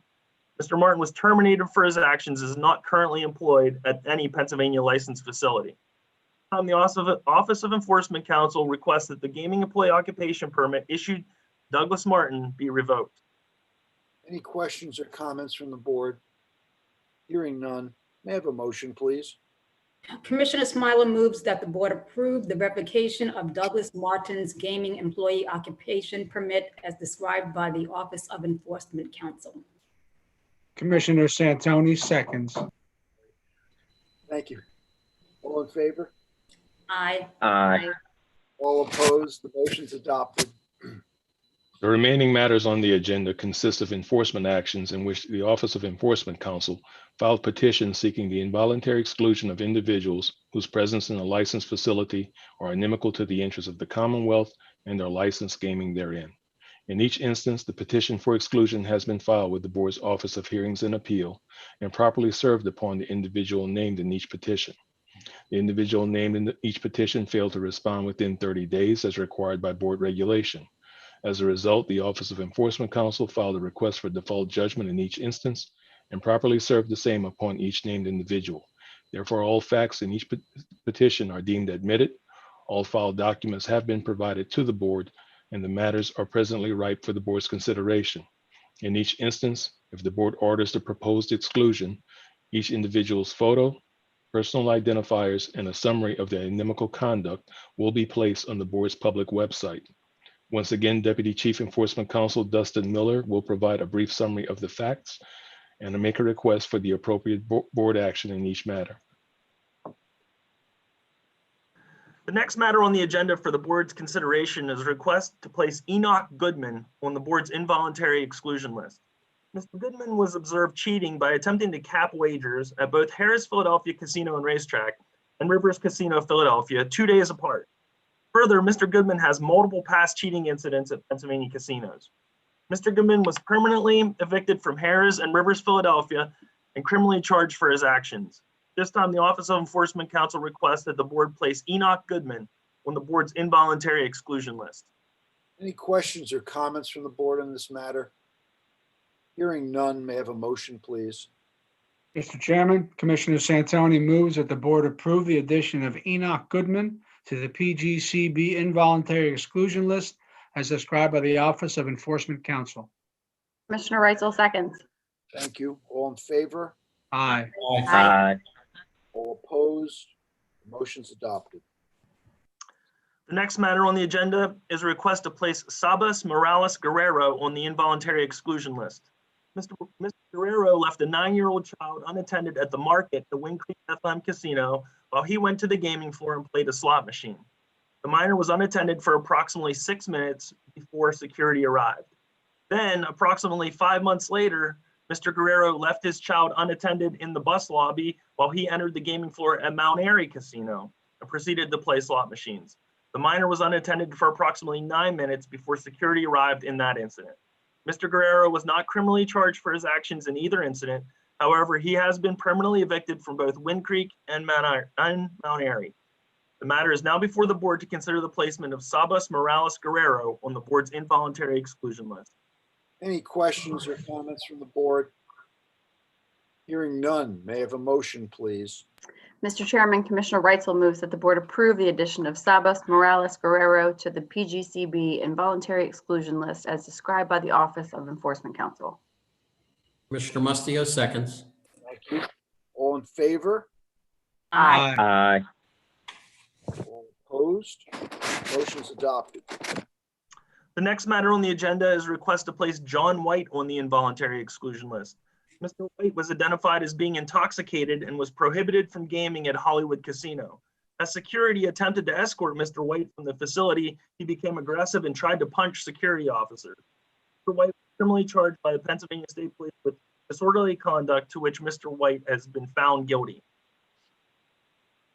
Mr. Martin was terminated for his actions and is not currently employed at any Pennsylvania licensed facility. The Office of Enforcement Counsel requests that the gaming employee occupation permit issued Douglas Martin be revoked. Any questions or comments from the board? Hearing none. May I have a motion, please? Commissioner Smiler moves that the board approve the revocation of Douglas Martin's gaming employee occupation permit as described by the Office of Enforcement Counsel. Commissioner Santoni seconds. Thank you. All in favor? Aye. Aye. All opposed? The motion's adopted. The remaining matters on the agenda consist of enforcement actions in which the Office of Enforcement Counsel filed petitions seeking the involuntary exclusion of individuals whose presence in a licensed facility are inimical to the interests of the Commonwealth and their licensed gaming therein. In each instance, the petition for exclusion has been filed with the Board's Office of Hearings and Appeal and properly served upon the individual named in each petition. The individual named in each petition failed to respond within 30 days as required by board regulation. As a result, the Office of Enforcement Counsel filed a request for default judgment in each instance and properly served the same upon each named individual. Therefore, all facts in each petition are deemed admitted. All filed documents have been provided to the board, and the matters are presently ripe for the board's consideration. In each instance, if the board orders the proposed exclusion, each individual's photo, personal identifiers, and a summary of their inimical conduct will be placed on the board's public website. Once again, Deputy Chief Enforcement Counsel Dustin Miller will provide a brief summary of the facts and make a request for the appropriate board action in each matter. The next matter on the agenda for the board's consideration is a request to place Enoch Goodman on the board's involuntary exclusion list. Mr. Goodman was observed cheating by attempting to cap wagers at both Harrah's Philadelphia Casino and Racetrack and Rivers Casino Philadelphia 2 days apart. Further, Mr. Goodman has multiple past cheating incidents at Pennsylvania casinos. Mr. Goodman was permanently evicted from Harrah's and Rivers Philadelphia and criminally charged for his actions. This time, the Office of Enforcement Counsel requests that the board place Enoch Goodman on the board's involuntary exclusion list. Any questions or comments from the board on this matter? Hearing none, may I have a motion, please? Mr. Chairman, Commissioner Santoni moves that the board approve the addition of Enoch Goodman to the PGCB involuntary exclusion list as described by the Office of Enforcement Counsel. Commissioner Reitzel seconds. Thank you. All in favor? Aye. Aye. All opposed? The motion's adopted. The next matter on the agenda is a request to place Sabas Morales Guerrero on the involuntary exclusion list. Mr. Guerrero left a 9-year-old child unattended at the market at Wind Creek Bethlehem Casino while he went to the gaming floor and played a slot machine. The minor was unattended for approximately 6 minutes before security arrived. Then, approximately 5 months later, Mr. Guerrero left his child unattended in the bus lobby while he entered the gaming floor at Mount Airy Casino and proceeded to play slot machines. The minor was unattended for approximately 9 minutes before security arrived in that incident. Mr. Guerrero was not criminally charged for his actions in either incident. However, he has been permanently evicted from both Wind Creek and Mount Airy. The matter is now before the board to consider the placement of Sabas Morales Guerrero on the board's involuntary exclusion list. Any questions or comments from the board? Hearing none, may I have a motion, please? Mr. Chairman, Commissioner Reitzel moves that the board approve the addition of Sabas Morales Guerrero to the PGCB involuntary exclusion list as described by the Office of Enforcement Counsel. Commissioner Mustio seconds. Thank you. All in favor? Aye. Aye. All opposed? Motion's adopted. The next matter on the agenda is a request to place John White on the involuntary exclusion list. Mr. White was identified as being intoxicated and was prohibited from gaming at Hollywood Casino. As security attempted to escort Mr. White from the facility, he became aggressive and tried to punch security officers. Mr. White was criminally charged by the Pennsylvania State Police with disorderly conduct, to which Mr. White has been found guilty.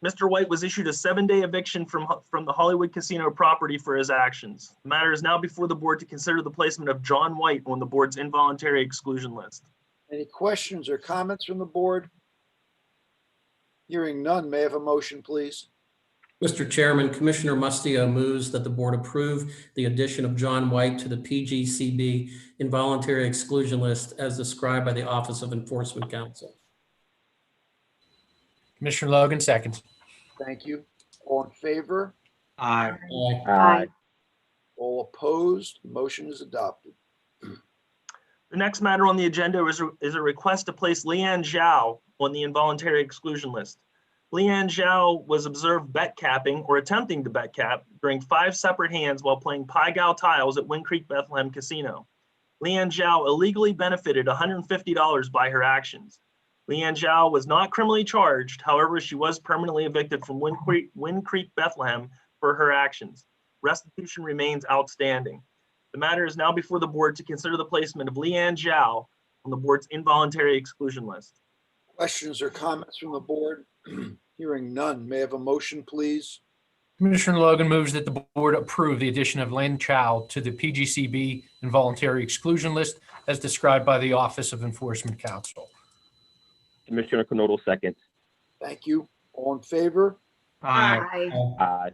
Mr. White was issued a 7-day eviction from the Hollywood Casino property for his actions. The matter is now before the board to consider the placement of John White on the board's involuntary exclusion list. Any questions or comments from the board? Hearing none, may I have a motion, please? Mr. Chairman, Commissioner Mustio moves that the board approve the addition of John White to the PGCB involuntary exclusion list as described by the Office of Enforcement Counsel. Commissioner Logan seconds. Thank you. All in favor? Aye. Aye. All opposed? The motion is adopted. The next matter on the agenda is a request to place Leanne Zhao on the involuntary exclusion list. Leanne Zhao was observed bet capping or attempting to bet cap during 5 separate hands while playing Pai Gow tiles at Wind Creek Bethlehem Casino. Leanne Zhao illegally benefited $150 by her actions. Leanne Zhao was not criminally charged. However, she was permanently evicted from Wind Creek Bethlehem for her actions. Restitution remains outstanding. The matter is now before the board to consider the placement of Leanne Zhao on the board's involuntary exclusion list. Questions or comments from the board? Hearing none, may I have a motion, please? Commissioner Logan moves that the board approve the addition of Lynn Chow to the PGCB involuntary exclusion list as described by the Office of Enforcement Counsel. Commissioner Kernodle seconds. Thank you. All in favor? Aye. Aye.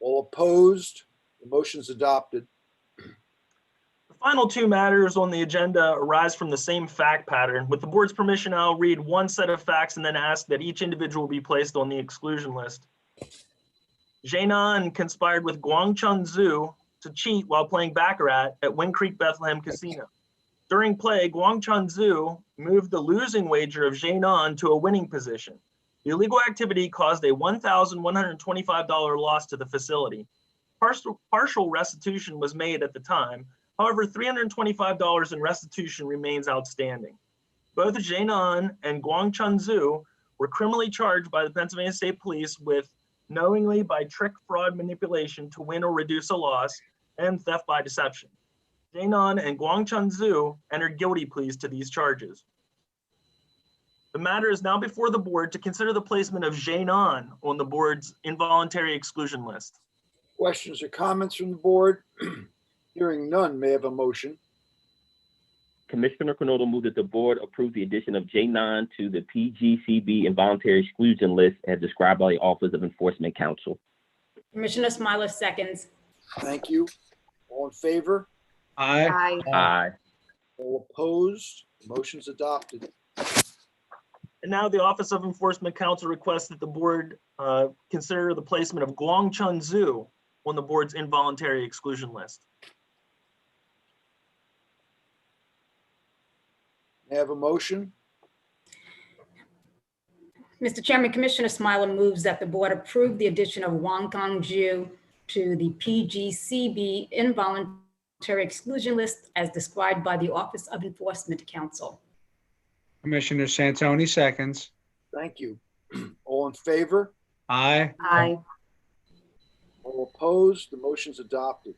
All opposed? The motion's adopted. The final 2 matters on the agenda arise from the same fact pattern. With the board's permission, I'll read one set of facts and then ask that each individual be placed on the exclusion list. Jainan conspired with Guangchun Zhu to cheat while playing Baccarat at Wind Creek Bethlehem Casino. During play, Guangchun Zhu moved the losing wager of Jainan to a winning position. The illegal activity caused a $1,125 loss to the facility. Partial restitution was made at the time. However, $325 in restitution remains outstanding. Both Jianan and Guangchun Zhu were criminally charged by the Pennsylvania State Police with knowingly by trick, fraud, manipulation to win or reduce a loss, and theft by deception. Jianan and Guangchun Zhu entered guilty pleas to these charges. The matter is now before the board to consider the placement of Jianan on the board's involuntary exclusion list. Questions or comments from the board? Hearing none, may I have a motion? Commissioner Kernodle moved that the board approve the addition of J9 to the PGCB involuntary exclusion list as described by the Office of Enforcement Counsel. Commissioner Smiler seconds. Thank you. All in favor? Aye. Aye. Aye. All opposed? Motion's adopted. And now the Office of Enforcement Counsel requests that the board consider the placement of Guangchun Zhu on the board's involuntary exclusion list. May I have a motion? Mr. Chairman, Commissioner Smiler moves that the board approve the addition of Wang Gongju to the PGCB involuntary exclusion list as described by the Office of Enforcement Counsel. Commissioner Santoni seconds. Thank you. All in favor? Aye. Aye. All opposed? The motion's adopted.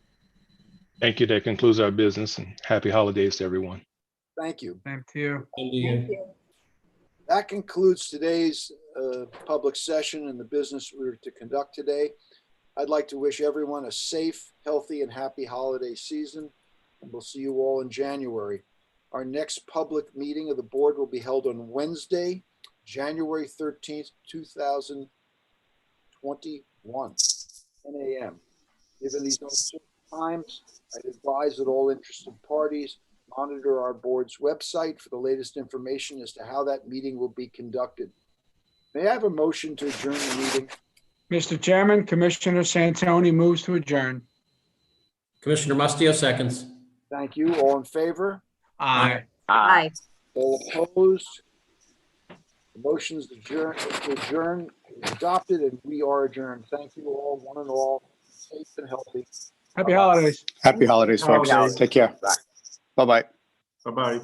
Thank you. That concludes our business, and happy holidays to everyone. Thank you. Same to you. Thank you. That concludes today's public session and the business we were to conduct today. I'd like to wish everyone a safe, healthy, and happy holiday season, and we'll see you all in January. Our next public meeting of the board will be held on Wednesday, January 13th, 2021, 10 a.m. Given these uncertain times, I'd advise that all interested parties monitor our board's website for the latest information as to how that meeting will be conducted. May I have a motion to adjourn the meeting? Mr. Chairman, Commissioner Santoni moves to adjourn. Commissioner Mustio seconds. Thank you. All in favor? Aye. Aye. All opposed? The motion to adjourn is adopted, and we are adjourned. Thank you all, one and all. Safe and healthy. Happy holidays. Happy holidays, folks. Happy holidays. Take care. Bye. Bye-bye. Bye-bye.